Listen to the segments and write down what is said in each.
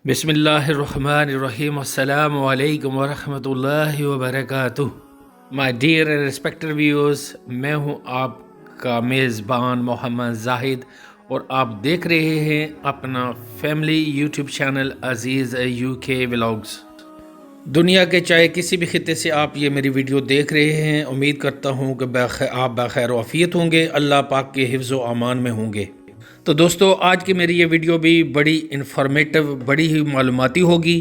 بسم اللہ الرحمن الرحیم السلام علیکم ورحمۃ اللہ وبرکاتہ۔ My dear and respected viewers, میں ہوں آپ کا میزبان محمد زاہد اور آپ دیکھ رہے ہیں اپنا family YouTube channel Aziz you کے ولاگز۔ دنیا کے چاہے کسی بھی خطے سے آپ یہ میری ویڈیو دیکھ رہے ہیں، امید کرتا ہوں کہ آپ بخیر و عافیت ہوں گے، اللہ پاک کے حفظ و امان میں ہوں گے۔ تو دوستو، آج کی میری یہ ویڈیو بھی بڑی انفارمیٹو، بڑی ہی معلوماتی ہوگی،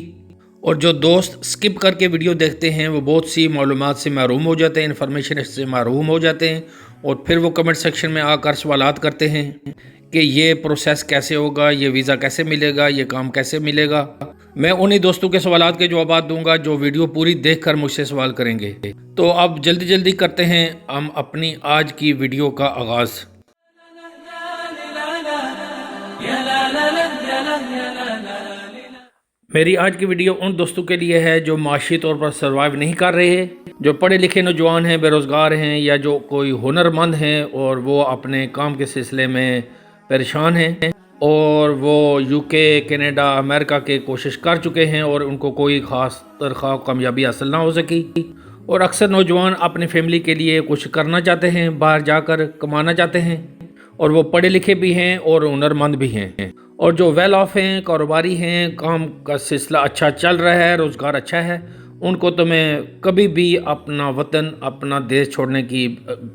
اور جو دوست سکپ کر کے ویڈیو دیکھتے ہیں وہ بہت سی معلومات سے محروم ہو جاتے ہیں، انفارمیشن سے محروم ہو جاتے ہیں، اور پھر وہ کمنٹ سیکشن میں آ کر سوالات کرتے ہیں کہ یہ پروسیس کیسے ہوگا، یہ ویزا کیسے ملے گا، یہ کام کیسے ملے گا۔ میں انہی دوستوں کے سوالات کے جوابات دوں گا جو ویڈیو پوری دیکھ کر مجھ سے سوال کریں گے۔ تو اب جلدی کرتے ہیں ہم اپنی آج کی ویڈیو کا آغاز۔ میری آج کی ویڈیو ان دوستوں کے لیے ہے جو معاشی طور پر سروائیو نہیں کر رہے ہیں، جو پڑھے لکھے نوجوان ہیں، بے روزگار ہیں، یا جو کوئی ہنرمند ہیں اور وہ اپنے کام کے سلسلے میں پریشان ہیں، اور وہ یو کے، کینیڈا، امریکہ کے کوشش کر چکے ہیں اور ان کو کوئی خاص طرح کامیابی حاصل نہ ہو سکی، اور اکثر نوجوان اپنی فیملی کے لیے کچھ کرنا چاہتے ہیں، باہر جا کر کمانا چاہتے ہیں، اور وہ پڑھے لکھے بھی ہیں اور ہنرمند بھی ہیں، اور جو ویل آف ہیں، کاروباری ہیں، کام کا سلسلہ اچھا چل رہا ہے، روزگار اچھا ہے، ان کو تو میں کبھی بھی اپنا وطن، اپنا دیش چھوڑنے کی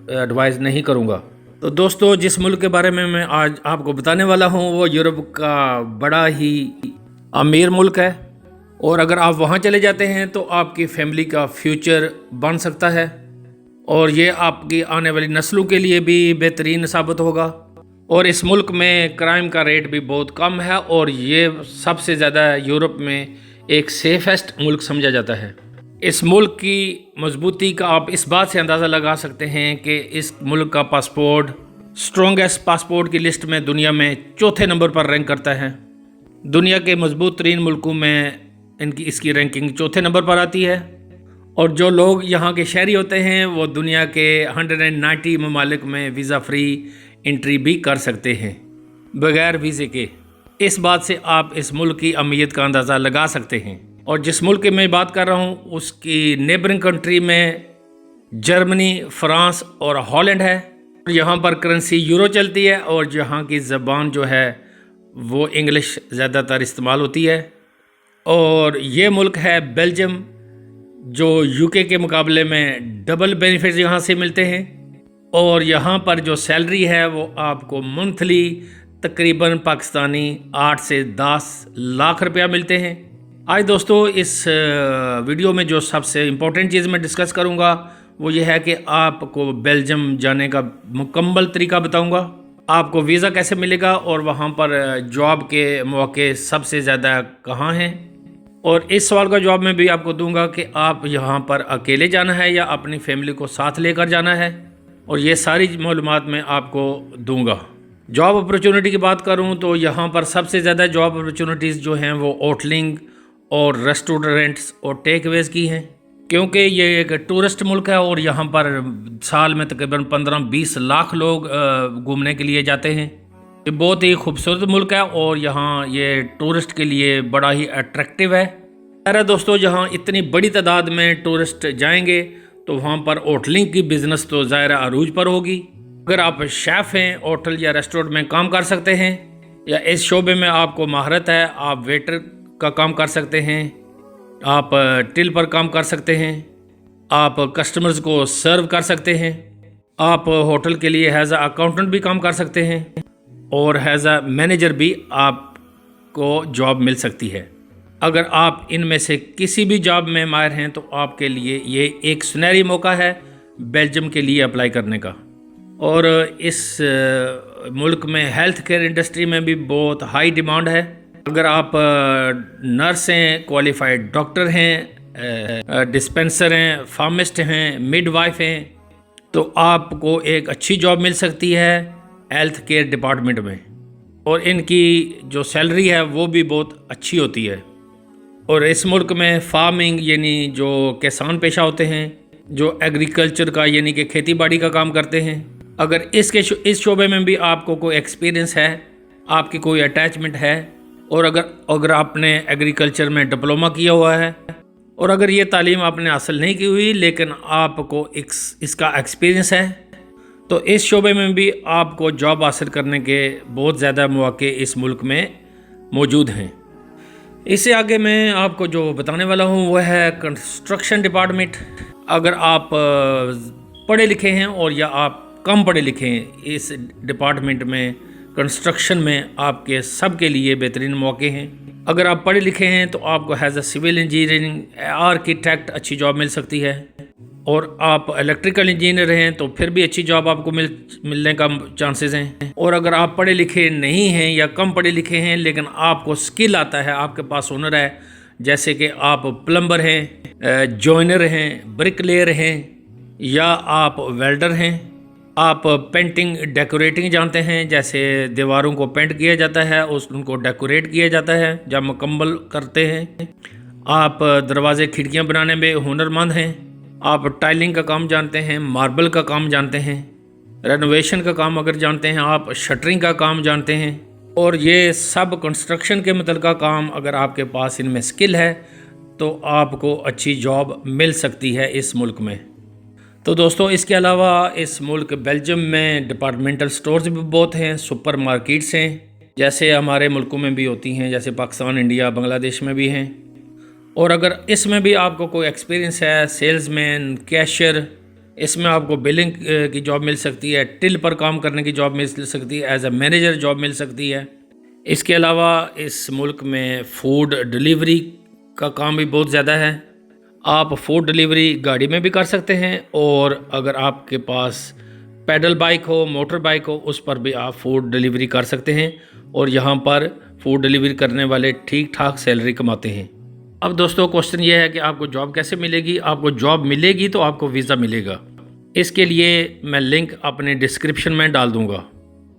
ایڈوائز نہیں کروں گا۔ تو دوستو، جس ملک کے بارے میں آج آپ کو بتانے والا ہوں وہ یورپ کا بڑا ہی امیر ملک ہے، اور اگر آپ وہاں چلے جاتے ہیں تو آپ کی فیملی کا فیوچر بن سکتا ہے، اور یہ آپ کی آنے والی نسلوں کے لیے بھی بہترین ثابت ہوگا۔ اور اس ملک میں کرائم کا ریٹ بھی بہت کم ہے، اور یہ سب سے زیادہ یورپ میں ایک سیفسٹ ملک سمجھا جاتا ہے۔ اس ملک کی مضبوطی کا آپ اس بات سے اندازہ لگا سکتے ہیں کہ اس ملک کا پاسپورٹ اسٹرانگسٹ پاسپورٹ کی لسٹ میں دنیا میں چوتھے نمبر پر رینک کرتا ہے۔ دنیا کے مضبوط ترین ملکوں میں اس کی رینکنگ چوتھے نمبر پر آتی ہے، اور جو لوگ یہاں کے شہری ہوتے ہیں وہ دنیا کے 190 ممالک میں ویزا فری انٹری بھی کر سکتے ہیں بغیر ویزے کے۔ اس بات سے آپ اس ملک کی اہمیت کا اندازہ لگا سکتے ہیں۔ اور جس ملک کی میں بات کر رہا ہوں اس کی نیبرنگ کنٹری میں جرمنی، فرانس اور ہالینڈ ہے۔ یہاں پر کرنسی یورو چلتی ہے، اور جہاں کی زبان جو ہے وہ انگلش زیادہ تر استعمال ہوتی ہے۔ اور یہ ملک ہے بیلجیم، جو یو کے مقابلے میں ڈبل بینیفٹس یہاں سے ملتے ہیں، اور یہاں پر جو سیلری ہے وہ آپ کو منتھلی تقریباً پاکستانی 8 سے 10 لاکھ روپیہ ملتے ہیں۔ آج دوستو، اس ویڈیو میں جو سب سے امپورٹنٹ چیز میں ڈسکس کروں گا وہ یہ ہے کہ آپ کو بیلجیم جانے کا مکمل طریقہ بتاؤں گا، آپ کو ویزا کیسے ملے گا، اور وہاں پر جاب کے مواقع سب سے زیادہ کہاں ہیں، اور اس سوال کا جواب میں بھی آپ کو دوں گا کہ آپ یہاں پر اکیلے جانا ہے یا اپنی فیملی کو ساتھ لے کر جانا ہے، اور یہ ساری معلومات میں آپ کو دوں گا۔ جاب اپرچونٹی کی بات کروں تو یہاں پر سب سے زیادہ جاب اپرچونٹیز جو ہیں وہ ہوٹلنگ اور ریسٹورنٹس اور ٹیک اویز کی ہیں، کیونکہ یہ ایک ٹورسٹ ملک ہے، اور یہاں پر سال میں تقریباً 15-20 لاکھ لوگ گھومنے کے لیے جاتے ہیں۔ یہ بہت ہی خوبصورت ملک ہے، اور یہاں یہ ٹورسٹ کے لیے بڑا ہی اٹریکٹیو ہے۔ ارے دوستو، جہاں اتنی بڑی تعداد میں ٹورسٹ جائیں گے تو وہاں پر ہوٹلنگ کی بزنس تو ظاہر عروج پر ہوگی۔ اگر آپ شیف ہیں، ہوٹل یا ریسٹورنٹ میں کام کر سکتے ہیں، یا اس شعبے میں آپ کو مہارت ہے، آپ ویٹر کا کام کر سکتے ہیں، آپ ٹل پر کام کر سکتے ہیں، آپ کسٹمرز کو سرو کر سکتے ہیں، آپ ہوٹل کے لیے ایز اے اکاؤنٹنٹ بھی کام کر سکتے ہیں، اور ایز اے مینیجر بھی آپ کو جاب مل سکتی ہے۔ اگر آپ ان میں سے کسی بھی جاب میں ماہر ہیں تو آپ کے لیے یہ ایک سنہری موقع ہے بیلجیم کے لیے اپلائی کرنے کا۔ اور اس ملک میں ہیلتھ کیئر انڈسٹری میں بھی بہت ہائی ڈیمانڈ ہے۔ اگر آپ نرس ہیں، کوالیفائڈ ڈاکٹر ہیں، ڈسپینسر ہیں، فارمسٹ ہیں، مڈ وائف ہیں، تو آپ کو ایک اچھی جاب مل سکتی ہے ہیلتھ کیئر ڈپارٹمنٹ میں، اور ان کی جو سیلری ہے وہ بھی بہت اچھی ہوتی ہے۔ اور اس ملک میں فارمنگ یعنی جو کسان پیشہ ہوتے ہیں، جو ایگریکلچر کا یعنی کہ کھیتی باڑی کا کام کرتے ہیں، اگر اس شعبے میں بھی آپ کو کوئی ایکسپیرینس ہے، آپ کی کوئی اٹیچمنٹ ہے، اور اگر آپ نے ایگریکلچر میں ڈپلومہ کیا ہوا ہے اور اگر یہ تعلیم آپ نے حاصل نہیں کی ہوئی لیکن آپ کو اس کا ایکسپیرینس ہے تو اس شعبے میں بھی آپ کو جاب حاصل کرنے کے بہت زیادہ مواقع اس ملک میں موجود ہیں۔ اس سے آگے میں آپ کو جو بتانے والا ہوں وہ ہے کنسٹرکشن ڈپارٹمنٹ۔ اگر آپ پڑھے لکھے ہیں اور یا آپ کم پڑھے لکھے ہیں، اس ڈپارٹمنٹ میں کنسٹرکشن میں آپ کے سب کے لیے بہترین مواقع ہیں۔ اگر آپ پڑھے لکھے ہیں تو آپ کو as a civil engineering architect اچھی جاب مل سکتی ہے، اور آپ الیکٹریکل انجینئر ہیں تو پھر بھی اچھی جاب آپ کو ملنے کا چانسز ہیں۔ اور اگر آپ پڑھے لکھے نہیں ہیں یا کم پڑھے لکھے ہیں لیکن آپ کو سکل آتا ہے، آپ کے پاس ہنر ہے، جیسے کہ آپ پلمبر ہیں، جوائنر ہیں، برک لیئر ہیں، یا آپ ویلڈر ہیں، آپ پینٹنگ ڈیکوریٹنگ جانتے ہیں، جیسے دیواروں کو پینٹ کیا جاتا ہے، ان کو ڈیکوریٹ کیا جاتا ہے جب مکمل کرتے ہیں، آپ دروازے کھڑکیاں بنانے میں ہنر مند ہیں، آپ ٹائلنگ کا کام جانتے ہیں، ماربل کا کام جانتے ہیں، رینوویشن کا کام اگر جانتے ہیں، آپ شٹرنگ کا کام جانتے ہیں، اور یہ سب کنسٹرکشن کے متعلقہ کام اگر آپ کے پاس ان میں سکل ہے تو آپ کو اچھی جاب مل سکتی ہے اس ملک میں۔ تو دوستو، اس کے علاوہ اس ملک بیلجیم میں ڈپارٹمنٹل سٹورز بھی بہت ہیں، سپر مارکیٹس ہیں، جیسے ہمارے ملکوں میں بھی ہوتی ہیں، جیسے پاکستان، انڈیا، بنگلہ دیش میں بھی ہیں۔ اور اگر اس میں بھی آپ کو کوئی ایکسپیرینس ہے، سیلز مین، کیشر، اس میں آپ کو بلنگ کی جاب مل سکتی ہے، ٹل پر کام کرنے کی جاب مل سکتی ہے، ایز اے مینیجر جاب مل سکتی ہے۔ اس کے علاوہ اس ملک میں فوڈ ڈلیوری کا کام بھی بہت زیادہ ہے، آپ فوڈ ڈلیوری گاڑی میں بھی کر سکتے ہیں، اور اگر آپ کے پاس پیڈل بائک ہو، موٹر بائک ہو، اس پر بھی آپ فوڈ ڈلیوری کر سکتے ہیں، اور یہاں پر فوڈ ڈلیوری کرنے والے ٹھیک ٹھاک سیلری کماتے ہیں۔ اب دوستو، کوشچن یہ ہے کہ آپ کو جاب کیسے ملے گی؟ آپ کو جاب ملے گی تو آپ کو ویزا ملے گا۔ اس کے لیے میں لنک اپنے ڈسکرپشن میں ڈال دوں گا،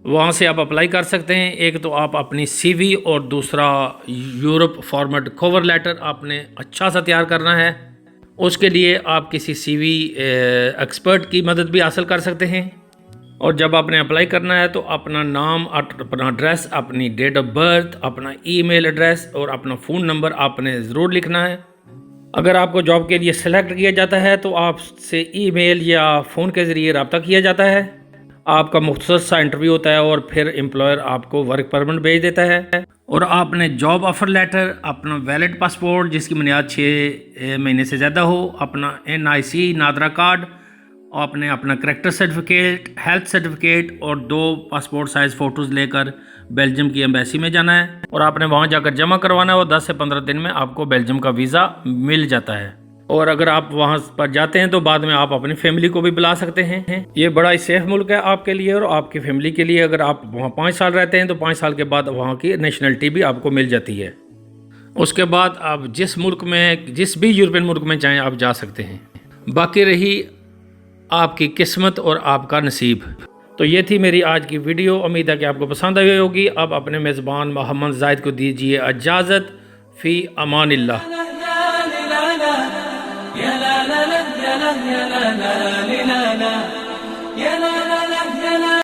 وہاں سے آپ اپلائی کر سکتے ہیں۔ ایک تو آپ اپنی سی وی اور دوسرا یورپ فارمیٹ کور لیٹر آپ نے اچھا سا تیار کرنا ہے۔ اس کے لیے آپ کسی سی وی ایکسپرٹ کی مدد بھی حاصل کر سکتے ہیں، اور جب آپ نے اپلائی کرنا ہے تو اپنا نام، اپنا ایڈریس، اپنی ڈیٹ آف برتھ، اپنا ای میل ایڈریس اور اپنا فون نمبر آپ نے ضرور لکھنا ہے۔ اگر آپ کو جاب کے لیے سلیکٹ کیا جاتا ہے تو آپ سے ای میل یا فون کے ذریعے رابطہ کیا جاتا ہے، آپ کا مختصر سا انٹرویو ہوتا ہے، اور پھر امپلائر آپ کو ورک پرمٹ بھیج دیتا ہے، اور آپ نے جاب آفر لیٹر، اپنا ویلڈ پاسپورٹ جس کی بنیاد 6 مہینے سے زیادہ ہو، اپنا NIC نادرا کارڈ، آپ نے اپنا کریکٹر سرٹیفکیٹ، ہیلتھ سرٹیفکیٹ اور 2 پاسپورٹ سائز فوٹوز لے کر بیلجیم کی ایمبیسی میں جانا ہے، اور آپ نے وہاں جا کر جمع کروانا ہے، اور 10 سے 15 دن میں آپ کو بیلجیم کا ویزا مل جاتا ہے۔ اور اگر آپ وہاں پر جاتے ہیں تو بعد میں آپ اپنی فیملی کو بھی بلا سکتے ہیں۔ یہ بڑا ہی سیف ملک ہے آپ کے لیے اور آپ کی فیملی کے لیے۔ اگر آپ وہاں 5 سال رہتے ہیں تو 5 سال کے بعد وہاں کی نیشنلٹی بھی آپ کو مل جاتی ہے۔ اس کے بعد آپ جس ملک میں، جس بھی یورپین ملک میں چاہیں آپ جا سکتے ہیں۔ باقی رہی آپ کی قسمت اور آپ کا نصیب۔ تو یہ تھی میری آج کی ویڈیو، امید ہے کہ آپ کو پسند آئی ہوگی۔ اب اپنے میزبان محمد زاہد کو دیجیے اجازت، فی امان اللہ۔